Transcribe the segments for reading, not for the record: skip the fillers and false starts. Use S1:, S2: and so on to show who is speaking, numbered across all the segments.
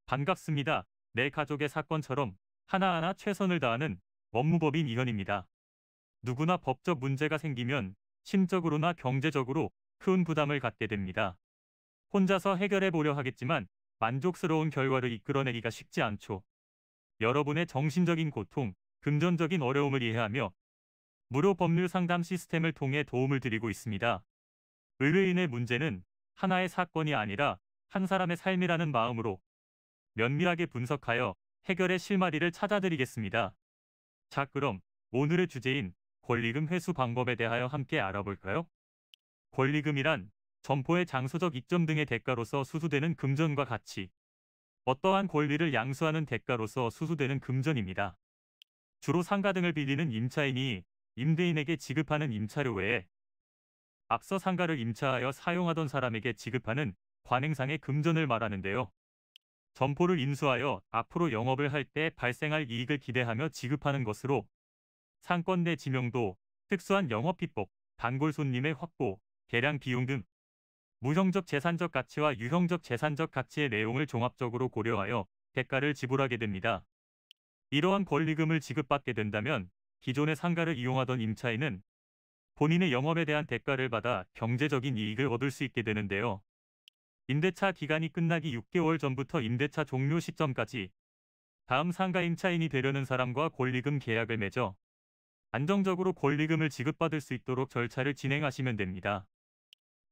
S1: 반갑습니다. 내 가족의 사건처럼 하나하나 최선을 다하는 법무법인 이현입니다. 누구나 법적 문제가 생기면 심적으로나 경제적으로 큰 부담을 갖게 됩니다. 혼자서 해결해 보려 하겠지만 만족스러운 결과를 이끌어내기가 쉽지 않죠. 여러분의 정신적인 고통, 금전적인 어려움을 이해하며 무료 법률 상담 시스템을 통해 도움을 드리고 있습니다. 의뢰인의 문제는 하나의 사건이 아니라 한 사람의 삶이라는 마음으로 면밀하게 분석하여 해결의 실마리를 찾아드리겠습니다. 자, 그럼 오늘의 주제인 권리금 회수 방법에 대하여 함께 알아볼까요? 권리금이란 점포의 장소적 이점 등의 대가로서 수수되는 금전과 같이 어떠한 권리를 양수하는 대가로서 수수되는 금전입니다. 주로 상가 등을 빌리는 임차인이 임대인에게 지급하는 임차료 외에 앞서 상가를 임차하여 사용하던 사람에게 지급하는 관행상의 금전을 말하는데요. 점포를 인수하여 앞으로 영업을 할 때 발생할 이익을 기대하며 지급하는 것으로 상권 내 지명도, 특수한 영업비법, 단골 손님의 확보, 계량 비용 등 무형적 재산적 가치와 유형적 재산적 가치의 내용을 종합적으로 고려하여 대가를 지불하게 됩니다. 이러한 권리금을 지급받게 된다면 기존의 상가를 이용하던 임차인은 본인의 영업에 대한 대가를 받아 경제적인 이익을 얻을 수 있게 되는데요. 임대차 기간이 끝나기 6개월 전부터 임대차 종료 시점까지 다음 상가 임차인이 되려는 사람과 권리금 계약을 맺어 안정적으로 권리금을 지급받을 수 있도록 절차를 진행하시면 됩니다.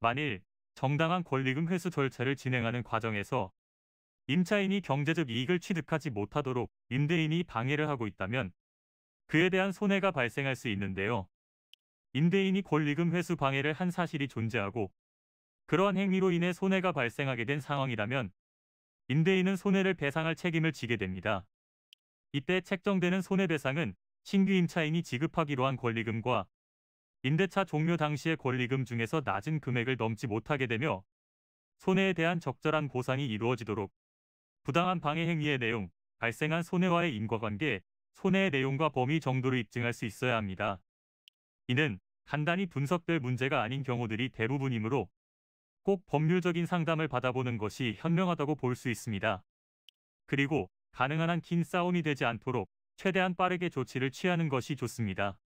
S1: 만일 정당한 권리금 회수 절차를 진행하는 과정에서 임차인이 경제적 이익을 취득하지 못하도록 임대인이 방해를 하고 있다면 그에 대한 손해가 발생할 수 있는데요. 임대인이 권리금 회수 방해를 한 사실이 존재하고 그러한 행위로 인해 손해가 발생하게 된 상황이라면 임대인은 손해를 배상할 책임을 지게 됩니다. 이때 책정되는 손해배상은 신규 임차인이 지급하기로 한 권리금과 임대차 종료 당시의 권리금 중에서 낮은 금액을 넘지 못하게 되며 손해에 대한 적절한 보상이 이루어지도록 부당한 방해 행위의 내용, 발생한 손해와의 인과관계, 손해의 내용과 범위 정도를 입증할 수 있어야 합니다. 이는 간단히 분석될 문제가 아닌 경우들이 대부분이므로 꼭 법률적인 상담을 받아보는 것이 현명하다고 볼 수 있습니다. 그리고 가능한 한 긴 싸움이 되지 않도록 최대한 빠르게 조치를 취하는 것이 좋습니다.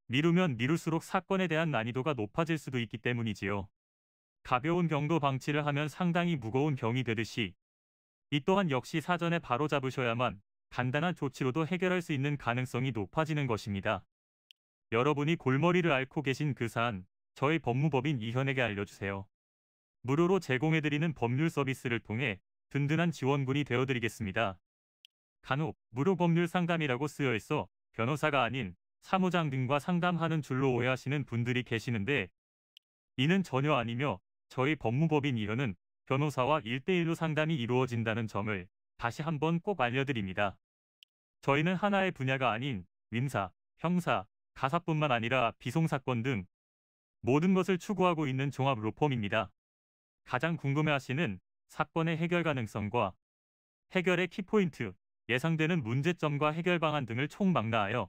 S1: 미루면 미룰수록 사건에 대한 난이도가 높아질 수도 있기 때문이지요. 가벼운 병도 방치를 하면 상당히 무거운 병이 되듯이 이 또한 역시 사전에 바로잡으셔야만 간단한 조치로도 해결할 수 있는 가능성이 높아지는 것입니다. 여러분이 골머리를 앓고 계신 그 사안, 저희 법무법인 이현에게 알려주세요. 무료로 제공해드리는 법률 서비스를 통해 든든한 지원군이 되어드리겠습니다. 간혹 무료 법률 상담이라고 쓰여 있어 변호사가 아닌 사무장 등과 상담하는 줄로 오해하시는 분들이 계시는데 이는 전혀 아니며 저희 법무법인 이현은 변호사와 1대1로 상담이 이루어진다는 점을 다시 한번 꼭 알려드립니다. 저희는 하나의 분야가 아닌 민사, 형사, 가사뿐만 아니라 비송사건 등 모든 것을 추구하고 있는 종합 로펌입니다. 가장 궁금해하시는 사건의 해결 가능성과 해결의 키포인트, 예상되는 문제점과 해결 방안 등을 총망라하여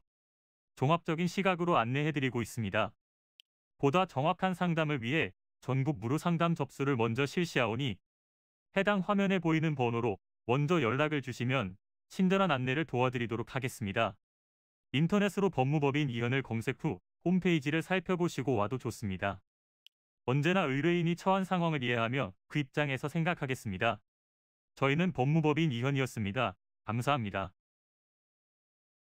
S1: 종합적인 시각으로 안내해드리고 있습니다. 보다 정확한 상담을 위해 전국 무료 상담 접수를 먼저 실시하오니 해당 화면에 보이는 번호로 먼저 연락을 주시면 친절한 안내를 도와드리도록 하겠습니다. 인터넷으로 법무법인 이현을 검색 후 홈페이지를 살펴보시고 와도 좋습니다. 언제나 의뢰인이 처한 상황을 이해하며 그 입장에서 생각하겠습니다. 저희는 법무법인 이현이었습니다. 감사합니다.